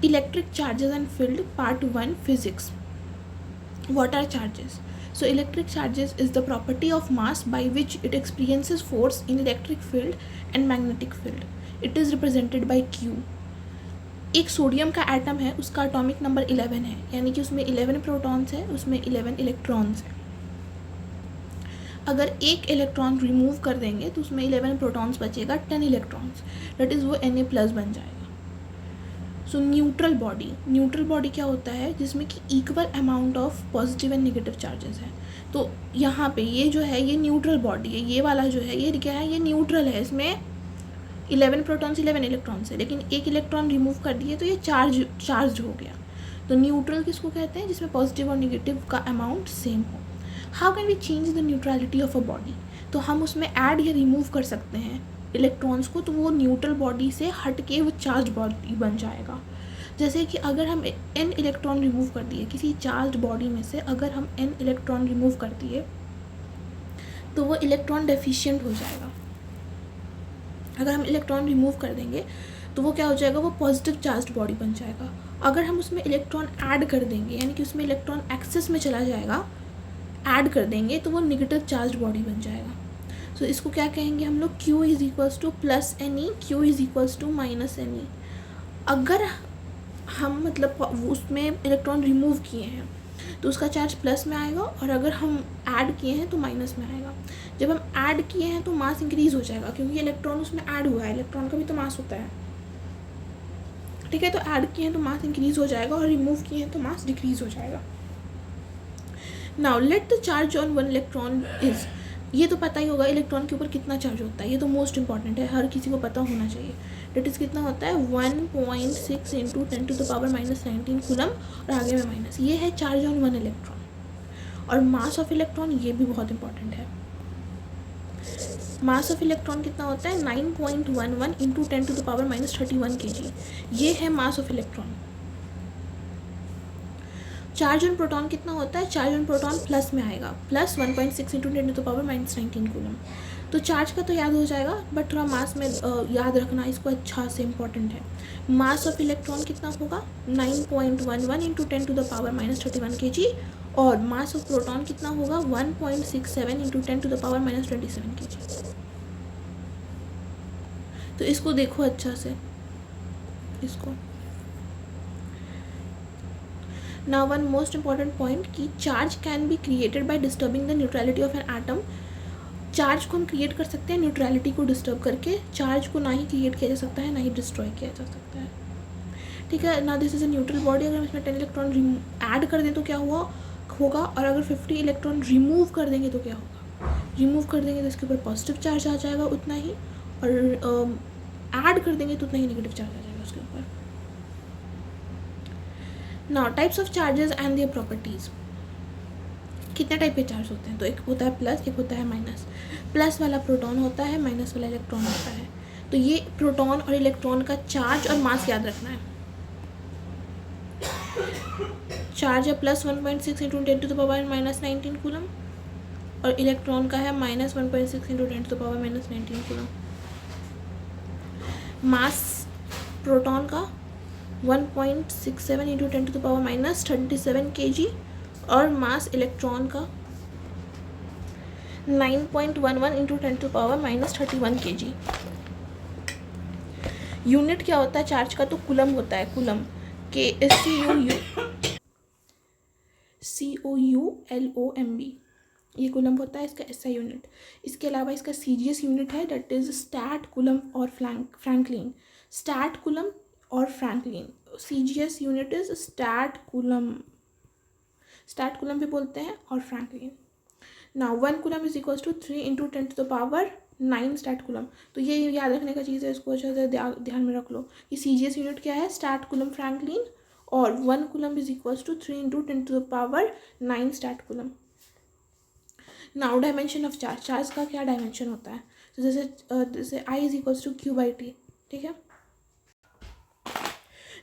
Electric charges and field, part 1, physics. What are charges? So electric charges is the property of mass by which it experiences force in electric field and magnetic field. It is represented by Q. एक sodium का atom है, उसका atomic number 11 है, यानी कि उसमें 11 protons है, उसमें 11 इलेक्ट्रॉन्स है. अगर एक इलेक्ट्रॉन रिमूव कर देंगे तो उसमें 11 प्रोटॉन्स बचेगा, 10 इलेक्ट्रॉन्स, दैट इज़ वो Na+ बन जाएगा. सो न्यूट्रल बॉडी क्या होता है, जिसमें कि equal amount of positive and negative charges हैं. तो यहाँ पे ये जो है ये न्यूट्रल बॉडी है, ये वाला जो है ये क्या है, ये न्यूट्रल है. इसमें 11 प्रोटॉन्स 11 इलेक्ट्रॉन्स है, लेकिन एक इलेक्ट्रॉन रिमूव कर दिए तो ये चार्ज हो गया. तो न्यूट्रल किसको कहते हैं, जिसमें पॉजिटिव और नेगेटिव का अमाउंट सेम हो. How can we change the neutrality of a body? तो हम उसमें ऐड या रिमूव कर सकते हैं इलेक्ट्रॉन्स को, तो वो न्यूट्रल बॉडी से हट के वो चार्ज बॉडी बन जाएगा. जैसे कि अगर हम n इलेक्ट्रॉन रिमूव कर दिए किसी चार्ज बॉडी में से, अगर हम n इलेक्ट्रॉन रिमूव कर दिए तो वो इलेक्ट्रॉन डेफिशिएंट हो जाएगा. अगर हम इलेक्ट्रॉन रिमूव कर देंगे तो वो क्या हो जाएगा, वो पॉजिटिव चार्ज बॉडी बन जाएगा. अगर हम उसमें इलेक्ट्रॉन ऐड कर देंगे, यानी कि उसमें इलेक्ट्रॉन एक्सेस में चला जाएगा, ऐड कर देंगे, तो वो नेगेटिव चार्ज बॉडी बन जाएगा. सो इसको क्या कहेंगे हम लोग, Q = +Ne, Q = -Ne. अगर हम मतलब उसमें इलेक्ट्रॉन रिमूव किए हैं तो उसका चार्ज प्लस में आएगा, और अगर हम ऐड किए हैं तो माइनस में आएगा. जब हम ऐड किए हैं तो मास इंक्रीज़ हो जाएगा, क्योंकि इलेक्ट्रॉन उसमें ऐड हुआ है, इलेक्ट्रॉन का भी तो मास होता है, ठीक है. तो ऐड किए हैं तो मास इंक्रीज़ हो जाएगा, और रिमूव किए हैं तो मास डिक्रीज़ हो जाएगा. Now let the charge on 1 electron is, ये तो पता ही होगा इलेक्ट्रॉन के ऊपर कितना चार्ज होता है, ये तो मोस्ट इंपॉर्टेंट है, हर किसी को पता होना चाहिए. डेट इज़ कितना होता है, 1.6 × 10⁻19 कूलम, और आगे में माइनस. ये है चार्ज ऑन 1 इलेक्ट्रॉन. और मास ऑफ इलेक्ट्रॉन, ये भी बहुत इंपॉर्टेंट है. मास ऑफ इलेक्ट्रॉन कितना होता है, 9.11 × 10⁻31 kg. ये है mass of electron. Charge on proton कितना होता है, चार्ज ऑन प्रोटॉन प्लस में आएगा, +1.6 × 10⁻19 कूलम. तो चार्ज का तो याद हो जाएगा, बट थोड़ा मास में याद रखना इसको अच्छा से इम्पॉर्टेंट है. मास ऑफ इलेक्ट्रॉन कितना होगा, 9.11 × 10⁻31 kg, और मास ऑफ प्रोटॉन कितना होगा, 1.67 × 10⁻27 kg. तो इसको देखो अच्छा से, इसको. Now one most important point कि charge can be created by disturbing the neutrality of an atom. Charge को हम क्रिएट कर सकते हैं न्यूट्रलिटी को डिस्टर्ब करके. चार्ज को ना ही क्रिएट किया जा सकता है, ना ही डिस्ट्रॉय किया जा सकता है, ठीक है ना. This is a neutral body. अगर हम इसमें 10 इलेक्ट्रॉन ऐड कर दें तो क्या होगा, और अगर 50 इलेक्ट्रॉन रिमूव कर देंगे तो क्या होगा. रिमूव कर देंगे तो इसके ऊपर पॉजिटिव चार्ज आ जाएगा उतना ही, और ऐड कर देंगे तो उतना ही नेगेटिव चार्ज आ जाएगा उसके ऊपर. Now types of charges and their properties. कितने टाइप के चार्ज होते हैं, तो एक होता है प्लस, एक होता है माइनस. प्लस वाला प्रोटॉन होता है, माइनस वाला इलेक्ट्रॉन होता है. तो ये प्रोटॉन और इलेक्ट्रॉन का चार्ज और मास याद रखना है. चार्ज है +1.6 × 10⁻19 कूलम, और इलेक्ट्रॉन का है -1.6 × 10⁻19 कूलम. मास प्रोटॉन का 1.67 × 10⁻37 kg, और मास इलेक्ट्रॉन का 9.11 × 10⁻31 kg. यूनिट क्या होता है चार्ज का, तो कूलम होता है. कूलम COULOMB, ये कूलम होता है, इसका SI यूनिट. इसके अलावा इसका CGS यूनिट है, दैट इज स्टैट कूलम और फ्रैंकलिन. स्टैट कूलम और franklin. CGS unit is stat coulomb भी बोलते हैं, और franklin. Now 1 coulomb is equal to 3 × 10⁻9 stat coulomb. तो ये याद रखने का चीज़ है, इसको अच्छे से ध्यान में रख लो कि CGS यूनिट क्या है, स्टैट कूलम फ्रैंकलिन, और 1 coulomb is equal to 3 × 10⁻9 stat coulomb. Now dimension of charge. Charge का क्या डायमेंशन होता है, तो जैसे I = Q/T, ठीक है.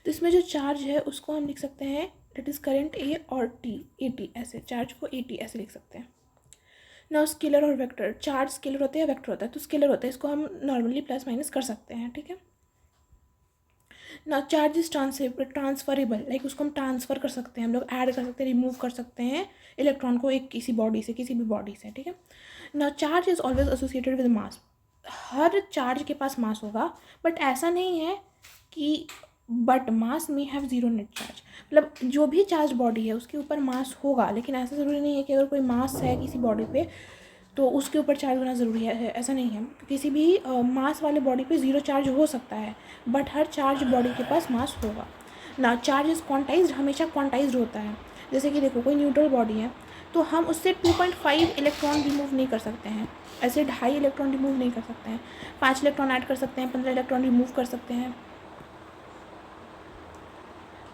तो इसमें जो चार्ज है उसको हम लिख सकते हैं, दैट इज़ करंट A और AT, ऐसे चार्ज को AT ऐसे लिख सकते हैं. नाउ स्केलर और वेक्टर. चार्ज स्केलर होता है या वेक्टर होता है, तो स्केलर होता है, इसको हम नॉर्मली प्लस माइनस कर सकते हैं, ठीक है. ना चार्ज इज ट्रांसफरेबल, लाइक उसको हम ट्रांसफ़र कर सकते हैं, हम लोग ऐड कर सकते हैं, रिमूव कर सकते हैं इलेक्ट्रॉन को एक किसी बॉडी से, किसी भी बॉडी से, ठीक है। ना charge is always associated with mass, her charge के पास मास होगा, बट ऐसा नहीं है कि बट मास में हैव ज़ीरो नेट चार्ज, मतलब जो भी चार्ज बॉडी है उसके ऊपर मास होगा, लेकिन ऐसा ज़रूरी नहीं है कि अगर कोई मास है किसी बॉडी पे तो उसके ऊपर चार्ज होना ज़रूरी है, ऐसा नहीं है। किसी भी मास वाले बॉडी पे ज़ीरो चार्ज हो सकता है, बट हर चार्ज बॉडी के पास मास होगा ना। चार्ज इज़ क्वांटाइज्ड, हमेशा क्वांटाइज्ड होता है। जैसे कि देखो कोई न्यूट्रल बॉडी है तो हम उससे 2.5 इलेक्ट्रॉन रिमूव नहीं कर सकते हैं, ऐसे 2.5 इलेक्ट्रॉन रिमूव नहीं कर सकते हैं। 5 इलेक्ट्रॉन ऐड कर सकते हैं, 15 इलेक्ट्रॉन रिमूव कर सकते हैं,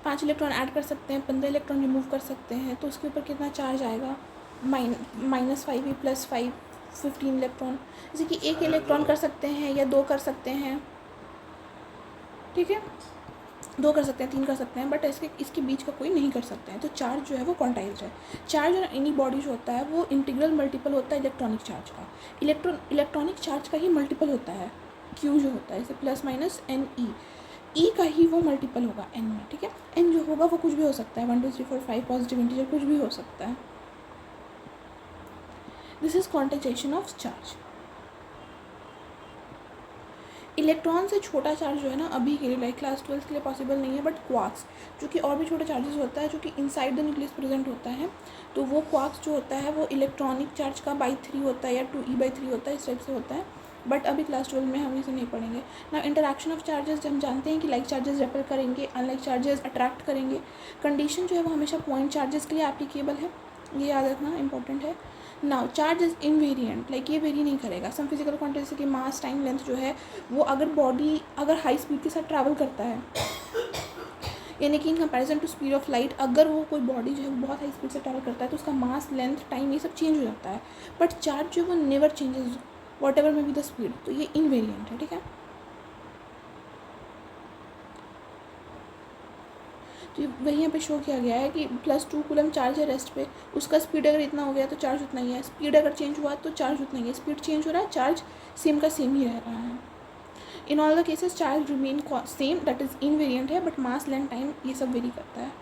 5 इलेक्ट्रॉन ऐड कर सकते हैं, 15 इलेक्ट्रॉन रिमूव कर सकते हैं, तो उसके ऊपर कितना चार्ज आएगा, -5 +5 15 इलेक्ट्रॉन। जैसे कि 1 इलेक्ट्रॉन कर सकते हैं या 2 कर सकते हैं, ठीक है, 2 कर सकते हैं, 3 कर सकते हैं, बट इसके बीच का कोई नहीं कर सकते हैं। तो चार्ज जो है वो क्वांटाइज्ड है। चार्ज और एनी बॉडी जो होता है वो इंटीग्रल मल्टीपल होता है इलेक्ट्रॉनिक चार्ज का। इलेक्ट्रॉनिक चार्ज का ही मल्टीपल होता है क्यू जो होता है, जैसे +-NE, ई का ही वो मल्टीपल होगा एन में, ठीक है। एन जो होगा वो कुछ भी हो सकता है, 1 2 3 4 5 पॉजिटिव इंटीजर कुछ भी हो सकता है। This is quantization of charge. Electron से छोटा चार्ज जो है ना अभी के लिए, लाइक क्लास 12 के लिए पॉसिबल नहीं है, बट क्वार्क्स जो कि और भी छोटा चार्जेस होता है जो कि इनसाइड द न्यूक्लियस प्रेजेंट होता है, तो वो क्वार्क्स जो होता है वो इलेक्ट्रॉनिक चार्ज का /3 होता है या 2e/3 होता है, इस टाइप से होता है, बट अभी क्लास 12 में हम इसे नहीं पढ़ेंगे ना। इंटरैक्शन ऑफ चार्जेस हम जानते हैं कि लाइक चार्जेस रेपेल करेंगे, अनलाइक चार्जेस अट्रैक्ट करेंगे। कंडीशन जो है वो हमेशा पॉइंट चार्जेस के लिए एप्लीकेबल है, ये याद रखना इंपॉर्टेंट है। Now charge is invariant, like ये वेरी नहीं करेगा। सम फिजिकल क्वांटिटी जैसे कि मास टाइम लेंथ जो है वो अगर हाई स्पीड के साथ ट्रैवल करता है, यानी कि in comparison to speed of light, अगर वो कोई बॉडी जो है वो बहुत हाई स्पीड से ट्रैवल करता है तो उसका मास लेंथ टाइम ये सब चेंज हो जाता है, बट चार्ज जो है वो नेवर चेंजेस वॉट एवर में बी द स्पीड, तो ये इनवेरिएंट है, ठीक है। तो वही यहाँ पे शो किया गया है कि +2 कूलम चार्ज है रेस्ट पे, उसका स्पीड अगर इतना हो गया तो चार्ज उतना ही है, स्पीड अगर चेंज हुआ तो चार्ज उतना ही है, स्पीड चेंज हो रहा है, चार्ज सेम का सेम ही रह रहा है। In all the cases charge remain same, that is invariant है, बट मास लेंथ टाइम ये सब वेरी करता है।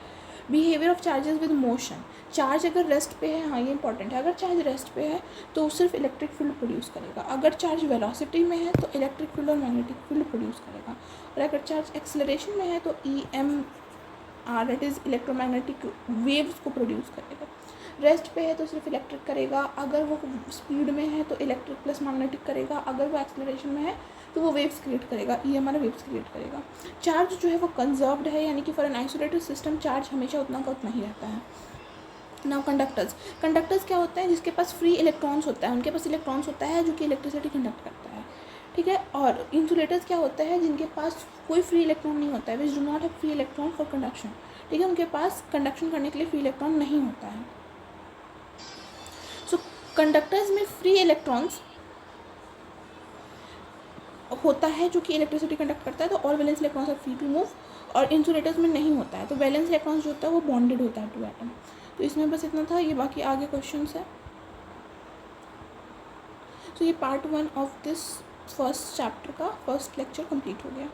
Behaviour of charges with motion, charge अगर रेस्ट पे है, हाँ ये इंपॉर्टेंट है, अगर चार्ज रेस्ट पे है तो सिर्फ इलेक्ट्रिक फील्ड प्रोड्यूस करेगा, अगर चार्ज वेलोसिटी में है तो इलेक्ट्रिक फील्ड और मैग्नेटिक फील्ड प्रोड्यूस करेगा, और अगर चार्ज एक्सेलरेशन में है तो EMR that is electromagnetic waves को प्रोड्यूस करेगा। रेस्ट पे है तो सिर्फ इलेक्ट्रिक करेगा, अगर वो स्पीड में है तो इलेक्ट्रिक प्लस मैग्नेटिक करेगा, अगर वो एक्सेलरेशन में है तो वो वेव्स क्रिएट करेगा, EMR वेव्स क्रिएट करेगा। चार्ज जो है वो कंजर्व्ड है, यानी कि for an isolated system charge हमेशा उतना का उतना ही रहता है। नाउ कंडक्टर्स क्या होते हैं, जिसके पास फ्री इलेक्ट्रॉन्स होता है, उनके पास इलेक्ट्रॉन्स होता है जो कि इलेक्ट्रिसिटी कंडक्ट करता है, ठीक है। और इंसुलेटर्स क्या होता है, जिनके पास कोई फ्री इलेक्ट्रॉन नहीं होता है, which do not have free electron for conduction, ठीक है, उनके पास कंडक्शन करने के लिए फ्री इलेक्ट्रॉन नहीं होता है। सो कंडक्टर्स में फ्री इलेक्ट्रॉन्स होता है जो कि इलेक्ट्रिसिटी कंडक्ट करता है, तो all valence electrons are free to move, और इंसुलेटर्स में नहीं होता है, तो वैलेंस इलेक्ट्रॉन्स जो होता है वो बॉन्डेड होता है टू एटम। तो इसमें बस इतना था, ये बाकी आगे क्वेश्चंस है। तो ये part 1 of this first chapter का फर्स्ट लेक्चर कंप्लीट हो गया।